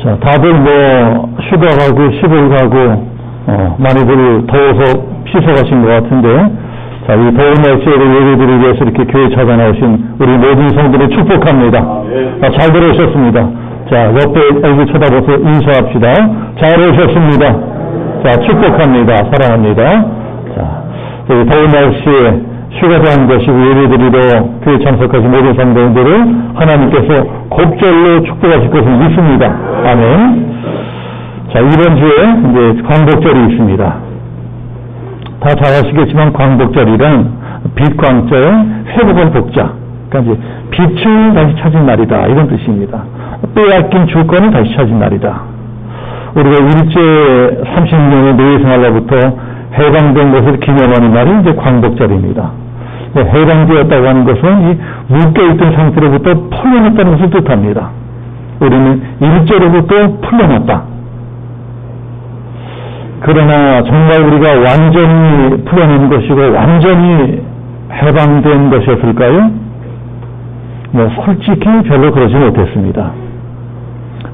자, 다들 휴가 가고 시골 가고 많이들 더워서 피서 가신 것 같은데, 자, 이 더운 날씨에도 예배드리기 위해서 이렇게 교회 찾아나오신 우리 모든 성도를 축복합니다. 잘 들어오셨습니다. 자, 옆에 얼굴 쳐다봐서 인사합시다. 잘 오셨습니다. 자, 축복합니다. 사랑합니다. 자, 더운 날씨에 휴가도 한 것이고 예배드리러 교회 참석하신 모든 성도들을 하나님께서 곱절로 축복하실 것을 믿습니다. 아멘. 자, 이번 주에 이제 광복절이 있습니다. 다 잘 아시겠지만 광복절이란 빛광자의 회복의 복자, 그러니까 이제 빛을 다시 찾은 날이다, 이런 뜻입니다. 빼앗긴 주권을 다시 찾은 날이다. 우리가 일제 30년의 노예 생활로부터 해방된 것을 기념하는 날이 이제 광복절입니다. 해방되었다고 하는 것은 이 묶여있던 상태로부터 풀려났다는 것을 뜻합니다. 우리는 일제로부터 풀려났다. 그러나 정말 우리가 완전히 풀려낸 것이고 완전히 해방된 것이었을까요? 솔직히 별로 그러지 못했습니다.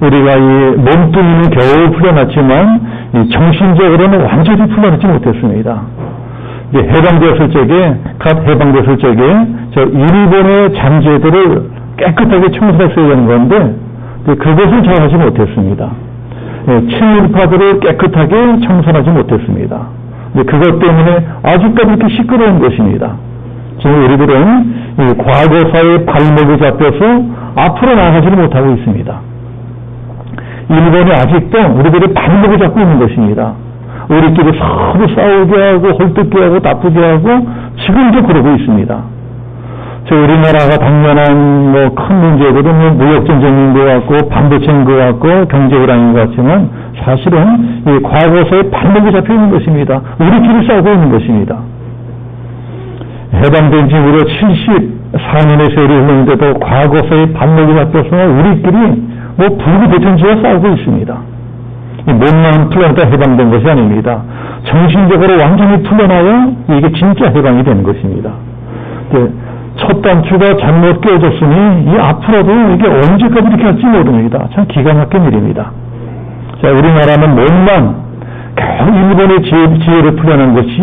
우리가 이 몸뚱이는 겨우 풀려났지만 이 정신적으로는 완전히 풀려나지 못했습니다. 해방되었을 적에, 갓 해방됐을 적에 저 일본의 잔재들을 깨끗하게 청소했어야 되는 건데 그것을 잘 하지 못했습니다. 친일파들을 깨끗하게 청산하지 못했습니다. 그것 때문에 아직까지 이렇게 시끄러운 것입니다. 지금 우리들은 이 과거사의 발목을 잡혀서 앞으로 나아가지를 못하고 있습니다. 일본이 아직도 우리들의 발목을 잡고 있는 것입니다. 우리끼리 서로 싸우게 하고 헐뜯게 하고 나쁘게 하고 지금도 그러고 있습니다. 우리나라가 당면한 큰 문제들은 무역전쟁인 것 같고 반도체인 것 같고 경제불황인 것 같지만 사실은 이 과거사의 발목이 잡혀 있는 것입니다. 우리끼리 싸우고 있는 것입니다. 해방된 지 무려 74년의 세월이 흘렀는데도 과거사의 발목이 잡혀서 우리끼리 불구대천지와 싸우고 있습니다. 몸만 풀려나다 해방된 것이 아닙니다. 정신적으로 완전히 풀려나야 이게 진짜 해방이 되는 것입니다. 첫 단추가 잘못 끼워졌으니 이 앞으로도 이게 언제까지 이렇게 할지 모릅니다. 참 기가 막힌 일입니다. 자, 우리나라는 몸만 겨우 일본의 지혜를 풀려난 것이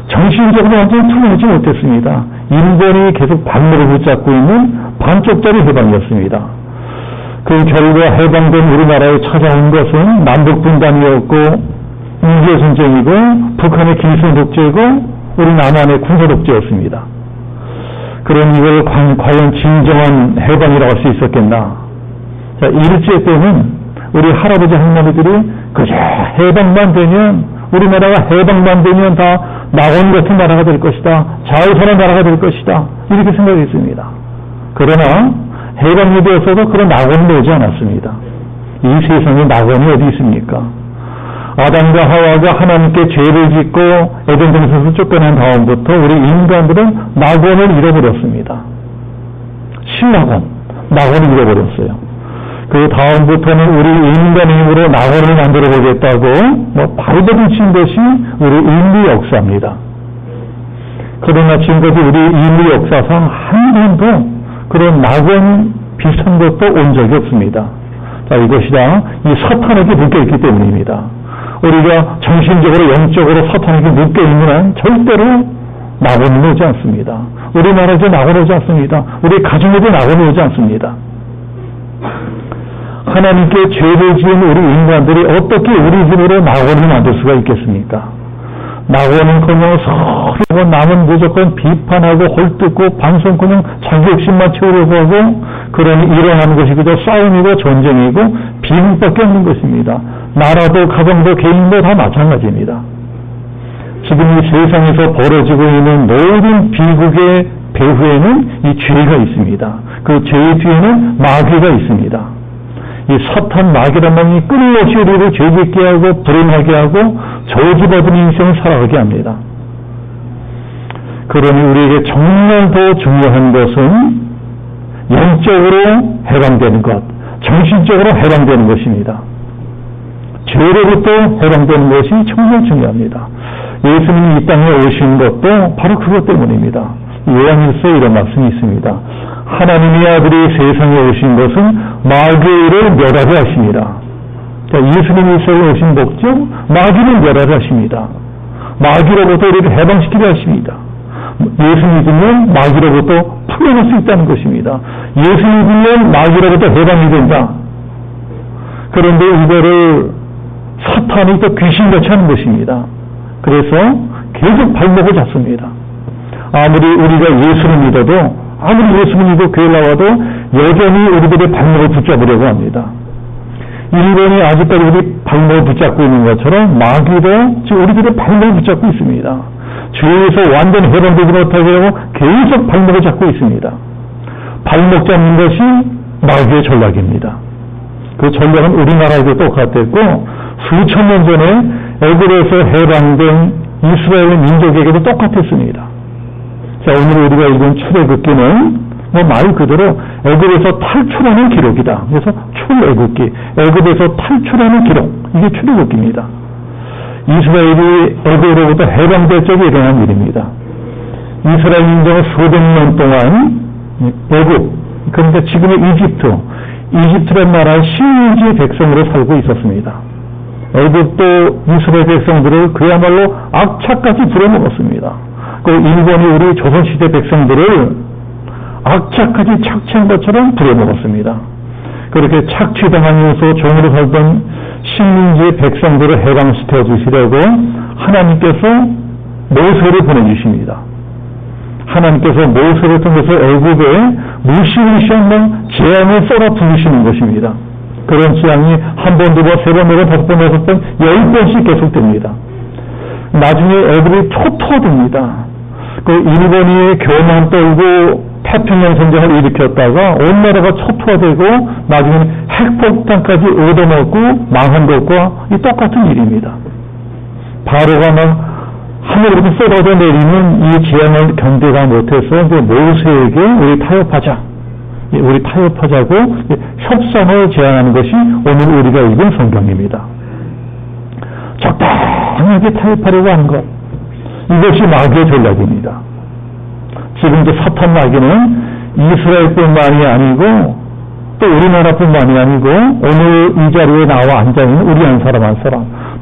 정신적으로 완전히 풀려나지 못했습니다. 일본이 계속 발목을 붙잡고 있는 반쪽짜리 해방이었습니다. 그 결과 해방된 우리나라에 찾아온 것은 남북분단이었고 인제전쟁이고 북한의 기술독재고 우리 남한의 군사독재였습니다. 그럼 이걸 과연 진정한 해방이라고 할 수 있었겠나? 자, 일제 때는 우리 할아버지 할머니들이 그저 해방만 되면 우리나라가 해방만 되면 다 낙원 같은 나라가 될 것이다. 자유선한 나라가 될 것이다. 이렇게 생각했습니다. 그러나 해방이 되었어도 그런 낙원이 오지 않았습니다. 이 세상에 낙원이 어디 있습니까? 아담과 하와가 하나님께 죄를 짓고 에덴 동산에서 쫓겨난 다음부터 우리 인간들은 낙원을 잃어버렸습니다. 신낙원, 낙원을 잃어버렸어요. 그 다음부터는 우리 인간의 힘으로 낙원을 만들어 보겠다고 발버둥 친 것이 우리 인류 역사입니다. 그러나 지금까지 우리 인류 역사상 한 번도 그런 낙원 비슷한 것도 온 적이 없습니다. 자, 이것이 다 이 사탄에게 묶여있기 때문입니다. 우리가 정신적으로 영적으로 사탄에게 묶여있는 한 절대로 낙원이 오지 않습니다. 우리나라에도 낙원이 오지 않습니다. 우리 가정에도 낙원이 오지 않습니다. 하나님께 죄를 지은 우리 인간들이 어떻게 우리 힘으로 낙원을 만들 수가 있겠습니까? 낙원은커녕 서로 남은 무조건 비판하고 헐뜯고 반성커녕 자기 욕심만 채우려고 하고 그러니 일어나는 것이 그저 싸움이고 전쟁이고 비극밖에 없는 것입니다. 나라도 가정도 개인도 다 마찬가지입니다. 지금 이 세상에서 벌어지고 있는 모든 비극의 배후에는 이 죄가 있습니다. 그 죄의 뒤에는 마귀가 있습니다. 이 사탄 마귀란 놈이 끊임없이 우리를 죄짓게 하고 불행하게 하고 저주받은 인생을 살아가게 합니다. 그러니 우리에게 정말 더 중요한 것은 영적으로 해방되는 것, 정신적으로 해방되는 것입니다. 죄로부터 해방되는 것이 정말 중요합니다. 예수님이 이 땅에 오신 것도 바로 그것 때문입니다. 요한일서에 이런 말씀이 있습니다. 하나님의 아들이 세상에 오신 것은 마귀의 일을 멸하게 하십니다. 자, 예수님이 이스라엘에 오신 목적, 마귀는 멸하려 하십니다. 마귀로부터 우리를 해방시키려 하십니다. 예수 믿으면 마귀로부터 풀려날 수 있다는 것입니다. 예수 믿으면 마귀로부터 해방이 된다. 그런데 이거를 사탄이 또 귀신같이 하는 것입니다. 그래서 계속 발목을 잡습니다. 아무리 우리가 예수를 믿어도, 아무리 예수를 믿고 교회 나와도 여전히 우리들의 발목을 붙잡으려고 합니다. 일본이 아직까지 우리 발목을 붙잡고 있는 것처럼 마귀도 지금 우리들의 발목을 붙잡고 있습니다. 죄에서 완전히 해방되지 못하게 하고 계속 발목을 잡고 있습니다. 발목 잡는 것이 마귀의 전략입니다. 그 전략은 우리나라에도 똑같았고 수천 년 전에 애굽에서 해방된 이스라엘 민족에게도 똑같았습니다. 자, 오늘 우리가 읽은 출애굽기는 말 그대로 애굽에서 탈출하는 기록이다. 그래서 출애굽기, 애굽에서 탈출하는 기록, 이게 출애굽기입니다. 이스라엘이 애굽으로부터 해방될 적에 일어난 일입니다. 이스라엘 민족은 수백 년 동안 애굽, 그러니까 지금의 이집트란 나라의 식민지 백성으로 살고 있었습니다. 애굽도 이스라엘 백성들을 그야말로 악착같이 부려먹었습니다. 그 일본이 우리 조선시대 백성들을 악착같이 착취한 것처럼 부려먹었습니다. 그렇게 착취당하면서 종으로 살던 식민지의 백성들을 해방시켜 주시려고 하나님께서 모세를 보내주십니다. 하나님께서 모세를 통해서 애굽에 무시무시한 재앙을 쏟아부으시는 것입니다. 그런 재앙이 한 번, 두 번, 세 번, 네 번, 다섯 번, 여섯 번, 10번씩 계속됩니다. 나중에 애굽이 초토화됩니다. 그 일본이 교만 떨고 태평양 전쟁을 일으켰다가 온 나라가 초토화되고 나중에 핵폭탄까지 얻어먹고 망한 것과 이 똑같은 일입니다. 바로가 막 하늘로부터 쏟아져 내리는 이 재앙을 견디다 못해서 이제 모세에게 우리 타협하자고 협상을 제안하는 것이 오늘 우리가 읽은 성경입니다. 적당하게 타협하려고 하는 것, 이것이 마귀의 전략입니다. 지금도 사탄 마귀는 이스라엘뿐만이 아니고 또 우리나라뿐만이 아니고 오늘 이 자리에 나와 앉아있는 우리 한 사람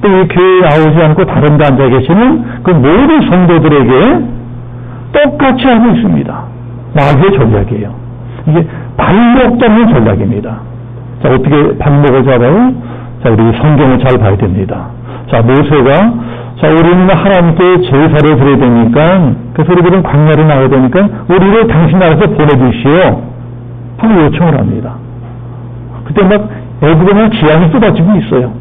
또 이 교회에 나오지 않고 다른 데 앉아 계시는 그 모든 성도들에게 똑같이 하고 있습니다. 마귀의 전략이에요. 이게 발목 잡는 전략입니다. 자, 어떻게 발목을 잡아요? 자, 우리 성경을 잘 봐야 됩니다. 자, 모세가 우리는 하나님께 제사를 드려야 되니까, 그래서 우리들은 광야를 나가야 되니까, 우리를 당신 나라에서 보내주시오. 하고 요청을 합니다. 그때 막 애굽에 재앙이 쏟아지고 있어요.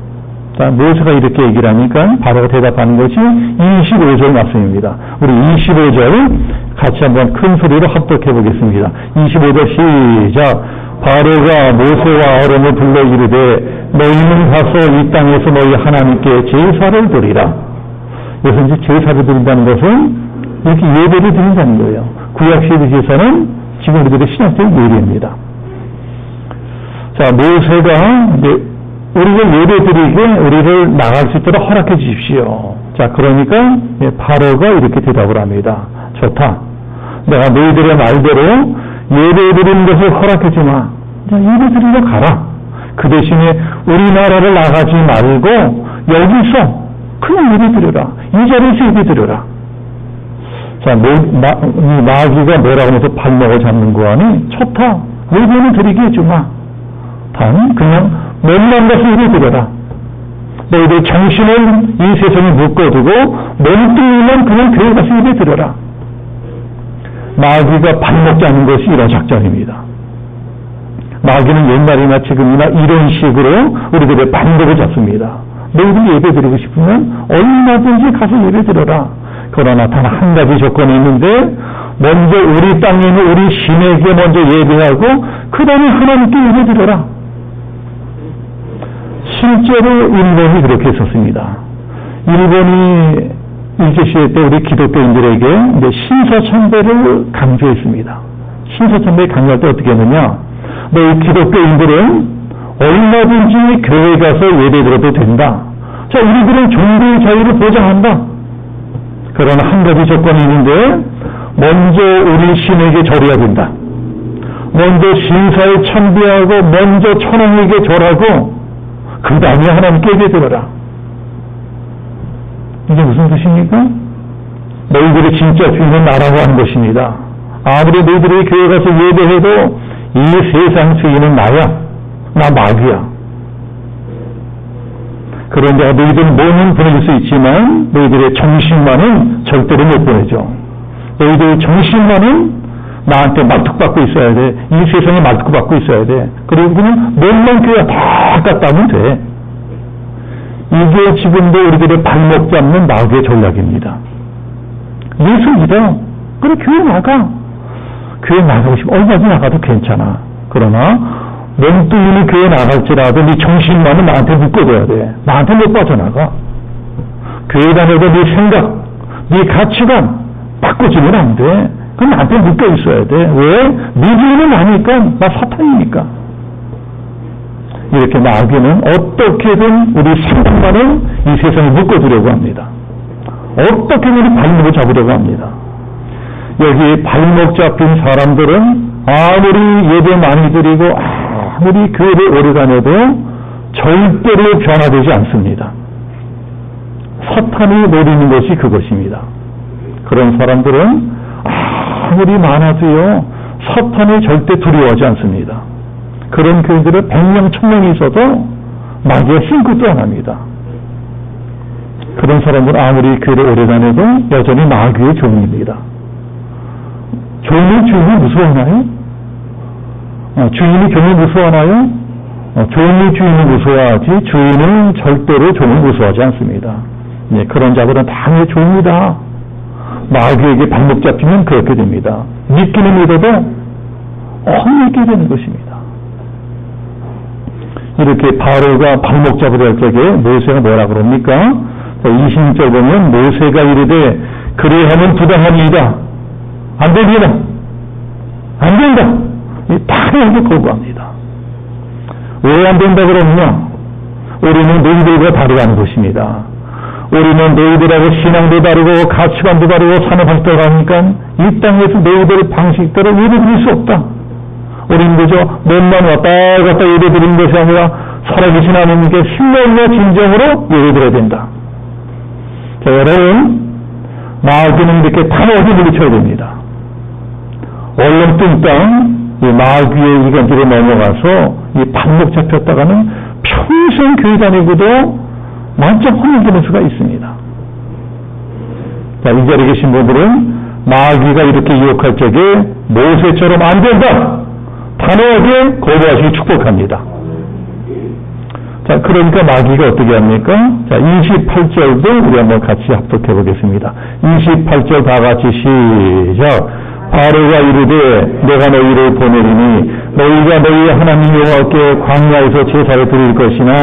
자, 모세가 이렇게 얘기를 하니까 바로가 대답하는 것이 25절 말씀입니다. 우리 25절 같이 한번 큰 소리로 합독해 보겠습니다. 25절 시작. 바로가 모세와 아론을 불러 이르되 너희는 가서 이 땅에서 너희 하나님께 제사를 드리라. 여기서 이제 제사를 드린다는 것은 이렇게 예배를 드린다는 거예요. 구약시대 제사는 지금 우리들의 신학적인 예배입니다. 자, 모세가 이제 우리를 예배드리게 우리를 나갈 수 있도록 허락해 주십시오. 자, 그러니까 바로가 이렇게 대답을 합니다. 좋다. 내가 너희들의 말대로 예배드리는 것을 허락해 주마. 자, 예배드리러 가라. 그 대신에 우리나라를 나가지 말고 여기서 그냥 예배드려라. 이 자리에서 예배드려라. 자, 마귀가 뭐라고 해서 발목을 잡는 거 아니? 좋다. 예배는 드리게 해주마. 단 그냥 몸만 가서 예배드려라. 너희들 정신을 이 세상에 묶어두고 몸뚱이만 그냥 교회 가서 예배드려라. 마귀가 발목 잡는 것이 이런 작전입니다. 마귀는 옛날이나 지금이나 이런 식으로 우리들의 발목을 잡습니다. 너희들 예배드리고 싶으면 얼마든지 가서 예배드려라. 그러나 단 한 가지 조건이 있는데 먼저 우리 땅에 있는 우리 신에게 먼저 예배하고 그 다음에 하나님께 예배드려라. 실제로 일본이 그렇게 했었습니다. 일본이 일제시대 때 우리 기독교인들에게 이제 신서참배를 강조했습니다. 신서참배 강조할 때 어떻게 했느냐? 너희 기독교인들은 얼마든지 교회 가서 예배드려도 된다. 자, 우리들은 종교의 자유를 보장한다. 그러나 한 가지 조건이 있는데 먼저 우리 신에게 절해야 된다. 먼저 신사에 참배하고 먼저 천황에게 절하고 그 다음에 하나님께 예배드려라. 이게 무슨 뜻입니까? 너희들의 진짜 주인은 나라고 하는 것입니다. 아무리 너희들이 교회 가서 예배해도 이 세상 주인은 나야. 나 마귀야. 그런데 너희들은 몸은 보낼 수 있지만 너희들의 정신만은 절대로 못 보내죠. 너희들의 정신만은 나한테 말뚝박고 있어야 돼. 이 세상에 말뚝박고 있어야 돼. 그리고 그냥 몸만 교회 다 갖다 하면 돼. 이게 지금도 우리들의 발목 잡는 마귀의 전략입니다. 예수 믿어. 그래 교회 나가. 교회 나가고 싶어. 얼마든지 나가도 괜찮아. 그러나 몸뚱이는 교회 나갈지라도 네 정신만은 나한테 묶어둬야 돼. 나한테 못 빠져나가. 교회 다녀도 네 생각, 네 가치관 바꿔주면 안 돼. 그럼 나한테 묶여 있어야 돼. 왜? 네 주인은 나니까. 나 사탄이니까. 이렇게 마귀는 어떻게든 우리 생각만을 이 세상에 묶어두려고 합니다. 어떻게든 우리 발목을 잡으려고 합니다. 여기 발목 잡힌 사람들은 아무리 예배 많이 드리고 아무리 교회를 오래 다녀도 절대로 변화되지 않습니다. 사탄이 노리는 것이 그것입니다. 그런 사람들은 아무리 많아도요 사탄을 절대 두려워하지 않습니다. 그런 교회들은 100명, 1000명이 있어도 마귀가 싱긋도 안 합니다. 그런 사람들은 아무리 교회를 오래 다녀도 여전히 마귀의 종입니다. 종이 주인이 무서워하나요? 주인이 종을 무서워하나요? 종이 주인을 무서워하지 주인은 절대로 종을 무서워하지 않습니다. 네, 그런 자들은 당연히 종이다. 마귀에게 발목 잡히면 그렇게 됩니다. 믿기는 믿어도 헛믿게 되는 것입니다. 이렇게 바로가 발목 잡으려 할 적에 모세가 뭐라 그럽니까? 20절 보면 모세가 이르되 그래하면 부당하니이다. 안 됩니다. 안 된다. 다르게 거부합니다. 왜 안 된다 그러느냐? 우리는 너희들과 다르다는 것입니다. 우리는 너희들하고 신앙도 다르고 가치관도 다르고 사는 방식도 다르니까 이 땅에서 너희들의 방식대로 예배드릴 수 없다. 우리는 그저 몸만 왔다 갔다 예배드리는 것이 아니라 살아계신 하나님께 신뢰와 진정으로 예배드려야 된다. 자, 여러분, 마귀는 이렇게 단호하게 물리쳐야 됩니다. 얼렁뚱땅 이 마귀의 이간질에 넘어가서 이 발목 잡혔다가는 평생 교회 다니고도 만점 허물되는 수가 있습니다. 자, 이 자리에 계신 분들은 마귀가 이렇게 유혹할 적에 모세처럼 안 된다! 단호하게 거부하시기 축복합니다. 자, 그러니까 마귀가 어떻게 합니까? 자, 28절도 우리 한번 같이 합독해 보겠습니다. 28절 다 같이 시작. 바로가 이르되 내가 너희를 보내리니 너희가 너희 하나님 여호와께 광야에서 제사를 드릴 것이나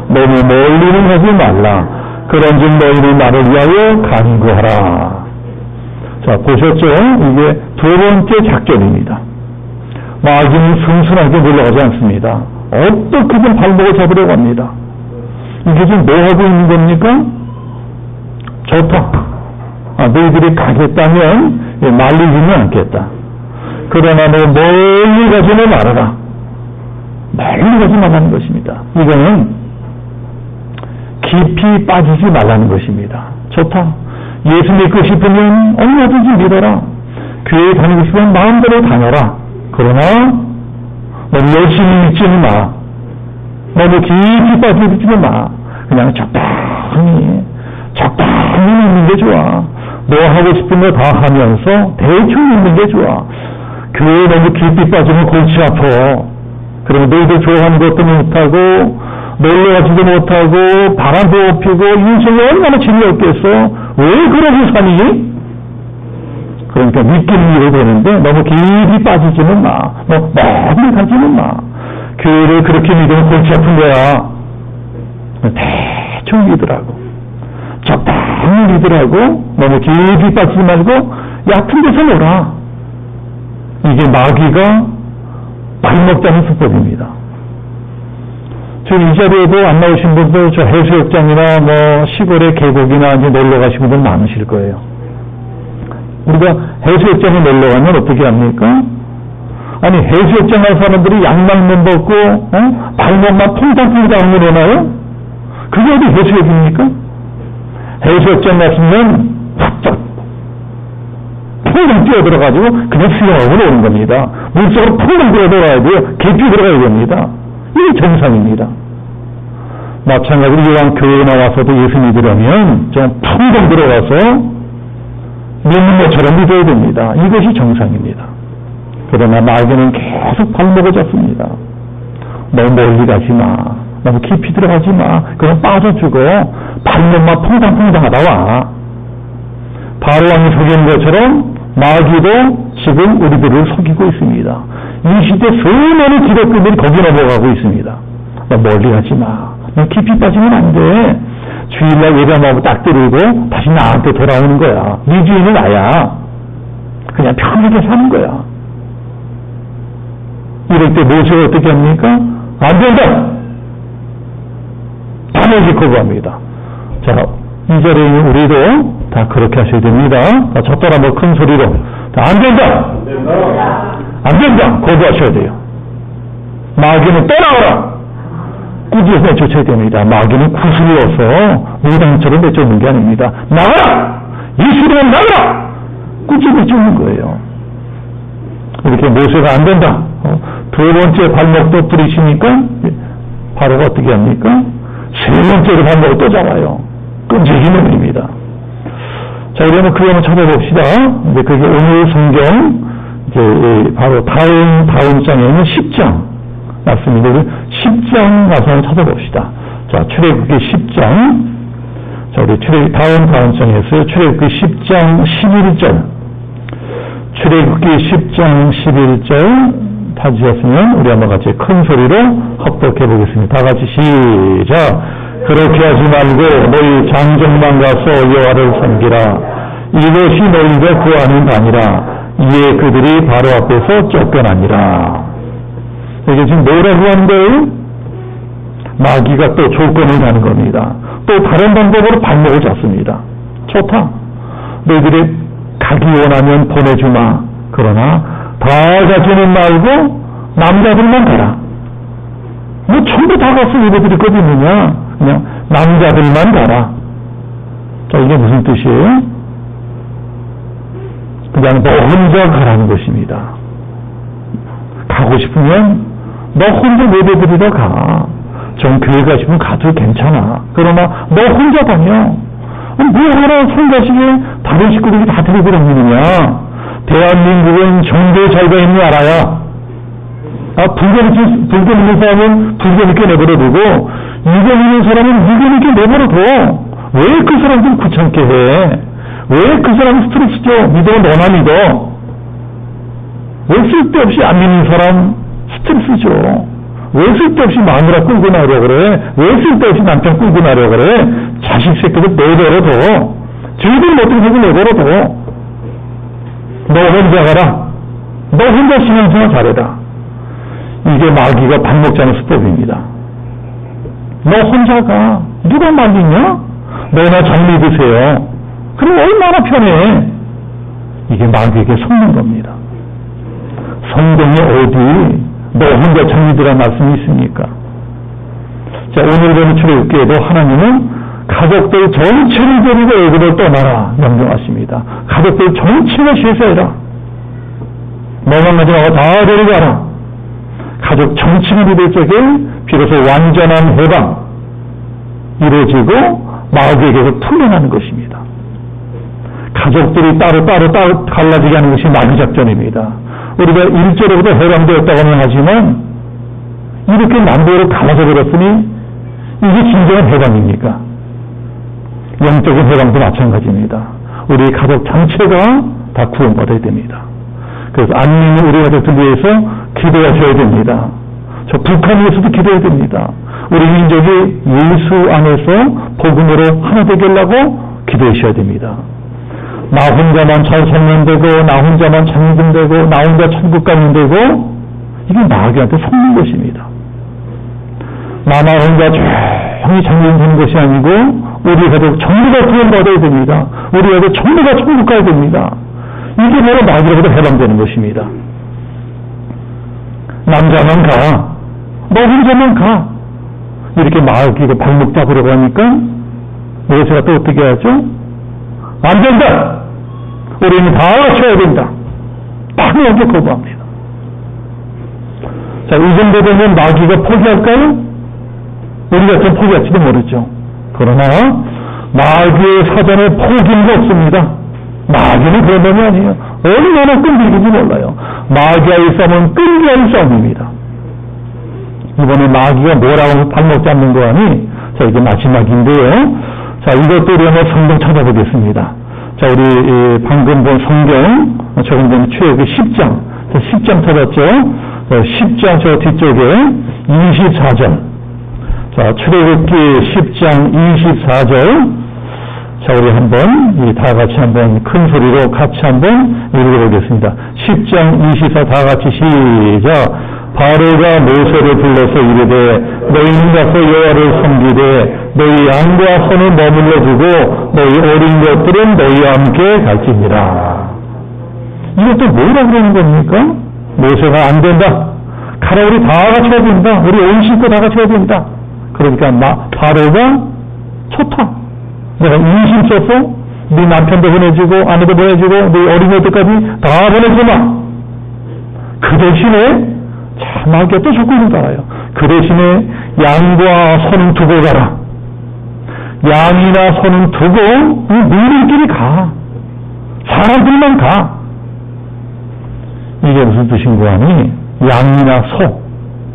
너무 멀리는 하지 말라. 그런즉 너희는 나를 위하여 간구하라. 자, 보셨죠? 이게 두 번째 작전입니다. 마귀는 순순하게 물러가지 않습니다. 어떻게든 발목을 잡으려고 합니다. 이게 지금 뭐 하고 있는 겁니까? 좋다. 너희들이 가겠다면 말리지는 않겠다. 그러나 너 멀리 가지는 말아라. 멀리 가지 말라는 것입니다. 이거는 깊이 빠지지 말라는 것입니다. 좋다. 예수 믿고 싶으면 얼마든지 믿어라. 교회 다니고 싶으면 마음대로 다녀라. 그러나 너무 열심히 믿지는 마. 너무 깊이 빠지지는 마. 그냥 적당히 믿는 게 좋아. 너 하고 싶은 거 다 하면서 대충 믿는 게 좋아. 교회에 너무 깊이 빠지면 골치 아파. 그리고 너희들 좋아하는 것도 못하고 놀러가지도 못하고 바람도 못 피고 인생이 얼마나 재미없겠어. 왜 그러고 사니? 그러니까 믿기는 일을 되는데 너무 깊이 빠지지는 마. 멀리 가지는 마. 교회를 그렇게 믿으면 골치 아픈 거야. 대충 믿으라고. 적당히 믿으라고. 너무 깊이 빠지지 말고 얕은 데서 놀아. 이게 마귀가 발목 잡는 수법입니다. 지금 이 자리에도 안 나오신 분들 저 해수욕장이나 뭐 시골의 계곡이나 이제 놀러 가신 분들 많으실 거예요. 우리가 해수욕장에 놀러 가면 어떻게 합니까? 아니, 해수욕장 간 사람들이 양말만 벗고, 발목만 통장통장 내놔요? 그게 어디 해수욕입니까? 해수욕장 갔으면 바짝 통장 뛰어들어가지고 그냥 수영하고 오는 겁니다. 물속으로 통장 들어가야 돼요. 깊이 들어가야 됩니다. 이게 정상입니다. 마찬가지로 이왕 교회에 나와서도 예수 믿으려면 좀 풍덩 들어가서 믿는 것처럼 믿어야 됩니다. 이것이 정상입니다. 그러나 마귀는 계속 발목을 잡습니다. 너무 멀리 가지 마. 너무 깊이 들어가지 마. 그럼 빠져 죽어. 발목만 퐁당퐁당하다 와. 바로왕이 속인 것처럼 마귀도 지금 우리들을 속이고 있습니다. 이 시대 수많은 기독교들이 거기 넘어가고 있습니다. 너 멀리 가지 마. 너 깊이 빠지면 안 돼. 주일날 예배하고 딱 들이고 다시 나한테 돌아오는 거야. 네 주인은 나야. 그냥 편하게 사는 거야. 이럴 때 모세가 어떻게 합니까? 안 된다! 단호히 거부합니다. 자, 이 자리에 있는 우리도 다 그렇게 하셔야 됩니다. 쳤더라 뭐 큰 소리로. 안 된다! 안 된다! 거부하셔야 돼요. 마귀는 떠나가라! 꾸짖어서 내쫓아야 됩니다. 마귀는 구슬러서 무당처럼 내쫓는 게 아닙니다. 나가라! 이스라엘 나가라! 꾸짖어 내쫓는 거예요. 이렇게 모세가 안 된다. 두 번째 발목도 부리시니까 바로가 어떻게 합니까? 세 번째로 발목을 또 잡아요. 끈질긴 놈입니다. 자, 그러면 그거 한번 찾아봅시다. 이제 그게 오늘 성경, 이제 바로 다음 장에는 10장. 맞습니다. 10장 가서 한번 찾아봅시다. 자, 출애굽기 10장. 자, 우리 다음 장에서요. 출애굽기 10장 11절. 출애굽기 10장 11절 찾으셨으면 우리 한번 같이 큰 소리로 합독해 보겠습니다. 다 같이 시작. 그렇게 하지 말고 너희 장정만 가서 여호와를 섬기라. 이것이 너희가 구하는 바니라. 이에 그들이 바로 앞에서 쫓겨나니라. 이게 지금 뭐라고 하는 거예요? 마귀가 또 조건을 가는 겁니다. 또 다른 방법으로 발목을 잡습니다. 좋다. 너희들이 가기 원하면 보내주마. 그러나 다 가지는 말고 남자들만 가라. 뭐 전부 다 가서 얘네들이 거기 있느냐? 그냥 남자들만 가라. 자, 이게 무슨 뜻이에요? 그냥 너 혼자 가라는 것입니다. 가고 싶으면 너 혼자 예배드리러 가. 전 교회 가 싶으면 가도 괜찮아. 그러나 너 혼자 다녀. 뭐하러 성가시게 다른 식구들이 다 데리고 다니느냐? 대한민국은 정도에 잘 가 있는 나라야. 불교 믿는 사람은 불교 믿게 내버려두고, 이교 믿는 사람은 이교 믿게 내버려둬. 왜 그 사람 좀 귀찮게 해? 왜 그 사람 스트레스 줘? 믿어, 너나 믿어. 왜 쓸데없이 안 믿는 사람 스트레스 줘? 왜 쓸데없이 마누라 끌고 나려고 그래? 왜 쓸데없이 남편 끌고 나려고 그래? 자식 새끼들 내버려둬. 저희들 못된 새끼 내버려둬. 너 혼자 가라. 너 혼자 신앙생활 잘해라. 이게 마귀가 발목 잡는 수법입니다. 너 혼자 가. 누가 말리냐? 너나 잘 믿으세요. 그럼 얼마나 편해. 이게 마귀에게 속는 겁니다. 성경에 어디 너 혼자 잘 믿으라는 말씀이 있습니까? 자, 오늘 보는 출애굽기에도 하나님은 가족들 전체를 데리고 애굽을 떠나라 명령하십니다. 가족들 전체를 쇠사해라. 너만 가지 말고 다 데려가라. 가족 전체가 믿을 적에 비로소 완전한 해방 이루어지고 마귀에게서 풀려나는 것입니다. 가족들이 따로 갈라지게 하는 것이 마귀 작전입니다. 우리가 일절에부터 해방되었다고는 하지만 이렇게 남북으로 갈라져 버렸으니 이게 진정한 해방입니까? 영적인 해방도 마찬가지입니다. 우리 가족 전체가 다 구원받아야 됩니다. 그래서 안 믿는 우리 가족들 위해서 기도하셔야 됩니다. 저 북한 위해서도 기도해야 됩니다. 우리 민족이 예수 안에서 복음으로 하나 되게 하려고 기도하셔야 됩니다. 나 혼자만 잘 살면 되고, 나 혼자만 잘 믿으면 되고, 나 혼자 천국 가면 되고, 이게 마귀한테 속는 것입니다. 나 혼자 조용히 잘 믿으면 되는 것이 아니고, 우리 가족 전부가 구원받아야 됩니다. 우리 가족 전부가 천국 가야 됩니다. 이게 바로 마귀로부터 해방되는 것입니다. 남자만 가. 너 혼자만 가. 이렇게 마귀가 발목 잡으려고 하니까 모세가 또 어떻게 하죠? 안 된다. 우리는 다 갖춰야 된다. 당연하게 거부합니다. 자, 이 정도 되면 마귀가 포기할까요? 우리가 좀 포기할지도 모르죠. 그러나 마귀의 사전에 포기는 없습니다. 마귀는 그런 놈이 아니에요. 얼마나 끈질긴지 몰라요. 마귀와의 싸움은 끈기한 싸움입니다. 이번에 마귀가 뭐라고 발목 잡는 거 아니? 자, 이게 마지막인데요. 자, 이것도 우리 한번 성경 찾아보겠습니다. 자, 우리 방금 본 성경, 조금 전에 출애굽기 10장. 자, 10장 찾았죠? 10장 저 뒤쪽에 24절. 자, 출애굽기 10장 24절. 자, 우리 한번 다 같이 한번 큰 소리로 같이 한번 읽어보겠습니다. 10장 24 다 같이 시작. 바로가 모세를 불러서 이르되 너희는 가서 여호와를 섬기되 너희 양과 손을 머물러 두고 너희 어린 것들은 너희와 함께 갈지니라. 이것도 뭐라 그러는 겁니까? 모세가 안 된다. 가라, 우리 다 같이 해야 된다. 우리 온 식구 다 같이 해야 된다. 그러니까 바로가 좋다. 내가 인심 써서 네 남편도 보내주고 아내도 보내주고 네 어린애들까지 다 보내주마. 그 대신에 마귀가 또 조건을 달아요. 그 대신에 양과 손은 두고 가라. 양이나 손은 두고 너희들끼리 가. 사람들만 가. 이게 무슨 뜻인고 하니 양이나 소,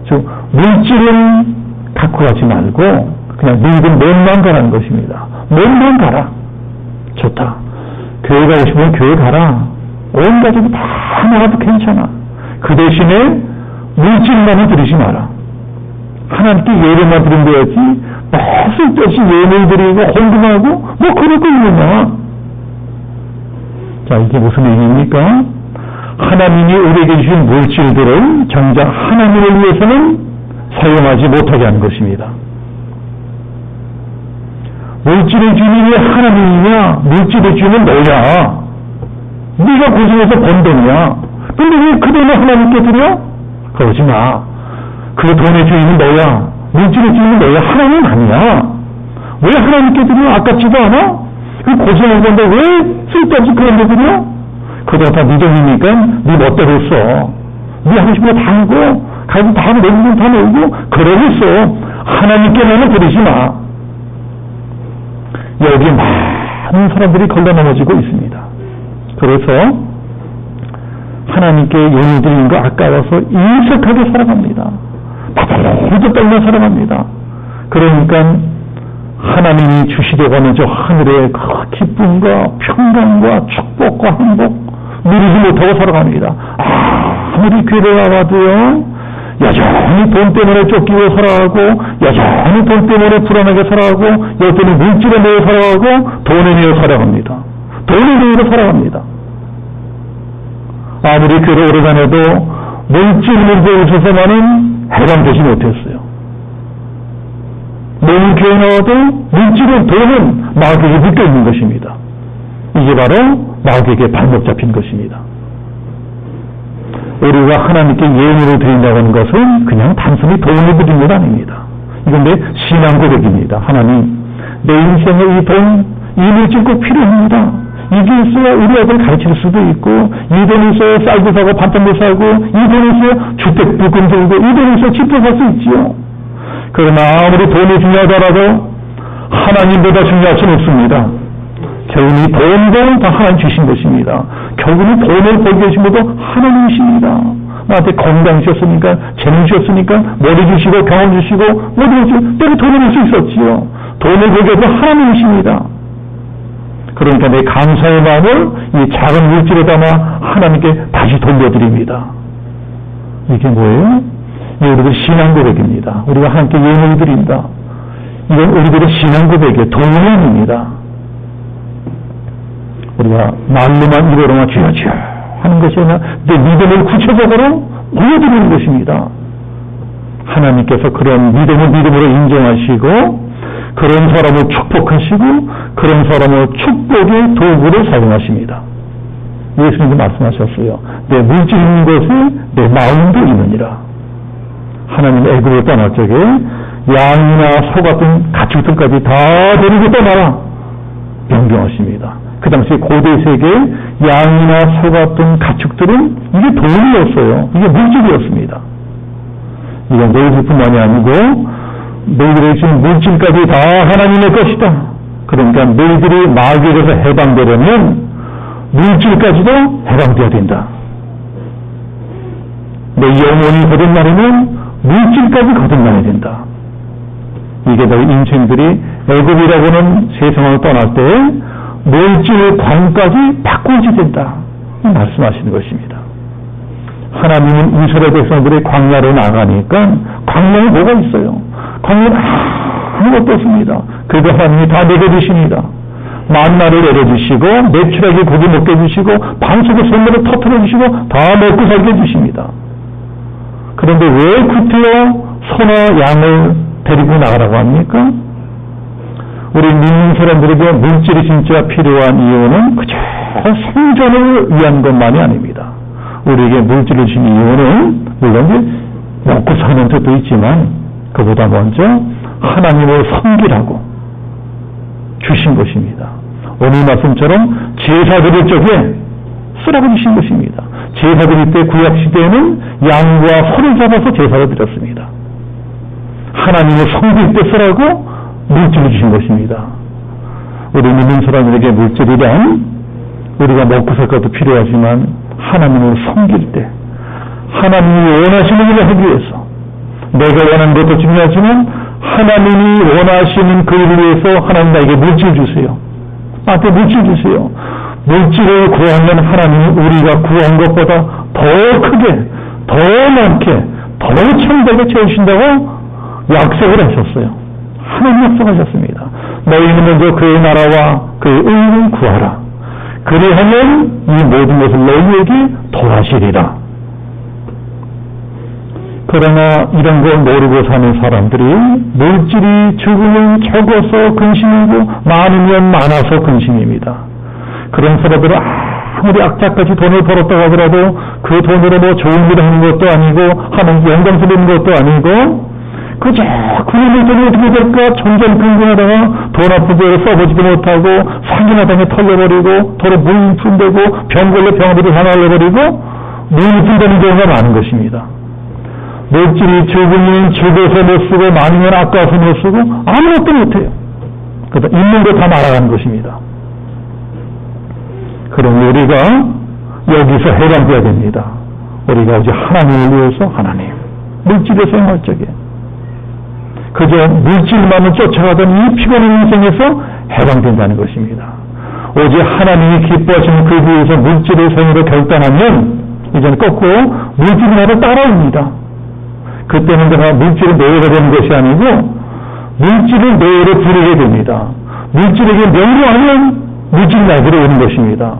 즉 물질은 갖고 가지 말고 그냥 늙은 몸만 가라는 것입니다. 몸만 가라. 좋다. 교회 가고 싶으면 교회 가라. 온 가족이 다 나가도 괜찮아. 그 대신에 물질만은 드리지 마라. 하나님께 예배만 드리면 되지 뭐 쓸데없이 예배를 드리고 헌금하고 뭐 그럴 거 있느냐. 자, 이게 무슨 얘기입니까? 하나님이 우리에게 주신 물질들을 정작 하나님을 위해서는 사용하지 못하게 하는 것입니다. 물질의 주인이 하나님이냐? 물질의 주인은 너야. 네가 고생해서 번 돈이야. 근데 왜 그 돈을 하나님께 드려? 그러지 마. 그 돈의 주인은 너야. 물질의 주인은 너야. 하나님 아니야. 왜 하나님께 드려? 아깝지도 않아? 그 고생한 건데 왜 쓸데없이 그런 데 드려? 그거 다 네 돈이니까 네 멋대로 써. 네 하고 싶은 거 다 하고 가지고 다 내고 다 내고 그러고 있어. 하나님께만은 드리지 마. 여기 많은 사람들이 걸려 넘어지고 있습니다. 그래서 하나님께 용을 드리는 거 아까워서 인색하게 살아갑니다. 바들바들 떨며 살아갑니다. 그러니까 하나님이 주시려고 하는 저 하늘의 그 기쁨과 평강과 축복과 행복 누리지 못하고 살아갑니다. 아무리 교회를 나와도요 여전히 돈 때문에 쫓기고 살아가고 여전히 돈 때문에 불안하게 살아가고 여전히 물질에 매여 살아가고 돈에 매여 살아갑니다. 돈에 매여 살아갑니다. 아무리 교회를 오래 다녀도 물질 문제에 있어서만은 해방되지 못했어요. 너무 교회 나와도 물질의 돈은 마귀에게 묶여있는 것입니다. 이게 바로 마귀에게 발목 잡힌 것입니다. 우리가 하나님께 예물을 드린다고 하는 것은 그냥 단순히 돈을 드리는 것 아닙니다. 이건 내 신앙 고백입니다. 하나님, 내 인생에 이 돈, 이 물질 꼭 필요합니다. 이게 있어야 우리 아들 가르칠 수도 있고, 이 돈이 있어야 쌀도 사고 반찬도 사고, 이 돈이 있어야 주택 부금 들고, 이 돈이 있어야 집도 살 수 있지요. 그러나 아무리 돈이 중요하더라도 하나님보다 중요할 수는 없습니다. 결국은 이 돈도 다 하나님 주신 것입니다. 결국은 돈을 벌게 해주신 것도 하나님이십니다. 나한테 건강 주셨으니까, 재능 주셨으니까, 머리 주시고, 경험 주시고, 모든 것을 때로 돈을 낼 수 있었지요. 돈을 벌게 해도 하나님이십니다. 그러니까 내 감사의 마음을 이 작은 물질에 담아 하나님께 다시 돌려드립니다. 이게 뭐예요? 이게 우리들 신앙 고백입니다. 우리가 하나님께 예물을 드린다. 이건 우리들의 신앙 고백의 동의입니다. 우리가 말로만 입으로만 주여 주여 하는 것이 아니라 내 믿음을 구체적으로 보여드리는 것입니다. 하나님께서 그런 믿음을 믿음으로 인정하시고 그런 사람을 축복하시고 그런 사람을 축복의 도구로 사용하십니다. 예수님도 말씀하셨어요. 내 물질 있는 것에 내 마음도 있느니라. 하나님 애굽을 떠날 적에 양이나 소 같은 가축들까지 다 데리고 떠나라 명령하십니다. 그 당시 고대 세계에 양이나 소 같은 가축들은 이게 돈이었어요. 이게 물질이었습니다. 이건 너희들뿐만이 아니고 너희들의 지금 물질까지 다 하나님의 것이다. 그러니까 너희들이 마귀에게서 해방되려면 물질까지도 해방되어야 된다. 내 영혼이 거듭나려면 물질까지 거듭나야 된다. 이게 바로 인생들이 애굽이라고는 세상을 떠날 때 물질 관까지 바꾸어야 된다. 말씀하시는 것입니다. 하나님은 이스라엘 백성들이 광야로 나가니까 광야에 뭐가 있어요? 광야는 아무것도 없습니다. 그래도 하나님이 다 내려주십니다. 만나를 내려주시고 매출하게 고기 먹게 해주시고 반석의 샘물을 터뜨려 주시고 다 먹고 살게 해주십니다. 그런데 왜 구태여 소나 양을 데리고 나가라고 합니까? 우리 믿는 사람들에게 물질이 진짜 필요한 이유는 그저 생존을 위한 것만이 아닙니다. 우리에게 물질을 주신 이유는 물론 먹고 사는 뜻도 있지만 그보다 먼저 하나님을 섬기라고 주신 것입니다. 오늘 말씀처럼 제사 드릴 적에 쓰라고 주신 것입니다. 제사 드릴 때 구약시대에는 양과 소를 잡아서 제사를 드렸습니다. 하나님을 섬길 때 쓰라고 물질을 주신 것입니다. 우리 믿는 사람들에게 물질이란 우리가 먹고 살 것도 필요하지만 하나님을 섬길 때 하나님이 원하시는 일을 하기 위해서 내가 원하는 것도 중요하지만 하나님이 원하시는 그 일을 위해서 하나님 나에게 물질 주세요. 나한테 물질 주세요. 물질을 구하면 하나님이 우리가 구한 것보다 더 크게, 더 많게, 더 창대하게 채우신다고 약속을 하셨어요. 하나님 약속하셨습니다. 너희는 먼저 그의 나라와 그의 의를 구하라. 그리하면 이 모든 것을 너희에게 더하시리라. 그러나 이런 걸 모르고 사는 사람들이 물질이 적으면 적어서 근심이고 많으면 많아서 근심입니다. 그런 사람들은 아무리 악착같이 돈을 벌었다고 하더라도 그 돈으로 뭐 좋은 일을 하는 것도 아니고 하는 영광스러운 것도 아니고 그저 그놈의 돈이 어떻게 될까 전전긍긍하다가 돈 아픈 데로 써보지도 못하고 사기나 당해 털려버리고 도로 물 품되고 병걸로 병아리를 하나 흘려버리고 눈이 푼다는 경우가 많은 것입니다. 물질이 적으면 적어서 못 쓰고 많으면 아까워서 못 쓰고 아무것도 못해요. 그러다 있는 거 다 날아가는 것입니다. 그럼 우리가 여기서 해방되어야 됩니다. 우리가 오직 하나님을 위해서 하나님 물질에서 행할 적에 그저 물질만을 쫓아가던 이 피곤한 인생에서 해방된다는 것입니다. 오직 하나님이 기뻐하시는 그 위에서 물질의 생으로 결단하면 이제는 거꾸로 물질이 나를 따라옵니다. 그때는 내가 물질을 내어가 되는 것이 아니고 물질을 내어로 부르게 됩니다. 물질에게 명료하면 물질이 나에게로 오는 것입니다.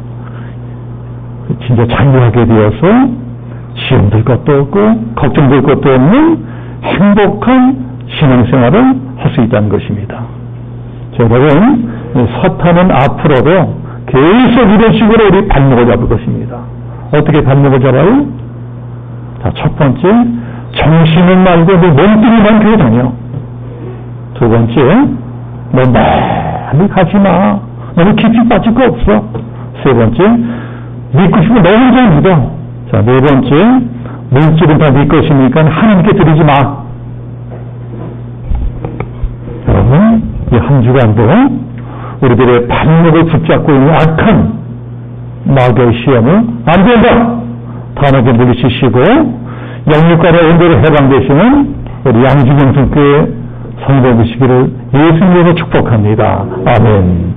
진짜 자유하게 되어서 시험될 것도 없고 걱정될 것도 없는 행복한 신앙생활을 할 수 있다는 것입니다. 여러분, 사탄은 앞으로도 계속 이런 식으로 우리 발목을 잡을 것입니다. 어떻게 발목을 잡아요? 자, 첫 번째, 정신은 말고 너 몸뚱이만 교회 다녀. 두 번째, 너 많이 가지 마. 너는 깊이 빠질 거 없어. 세 번째, 믿고 싶으면 너 혼자 믿어. 자, 네 번째, 물질은 다 네 것이니까 하나님께 드리지 마. 여러분, 이 한 주간도 우리들의 발목을 붙잡고 있는 악한 마귀의 시험을 안 된다. 단하게 물리치시고 영육간의 온도로 해방되시는 우리 양주명성교회 성도 되시기를 예수님으로 축복합니다. 아멘.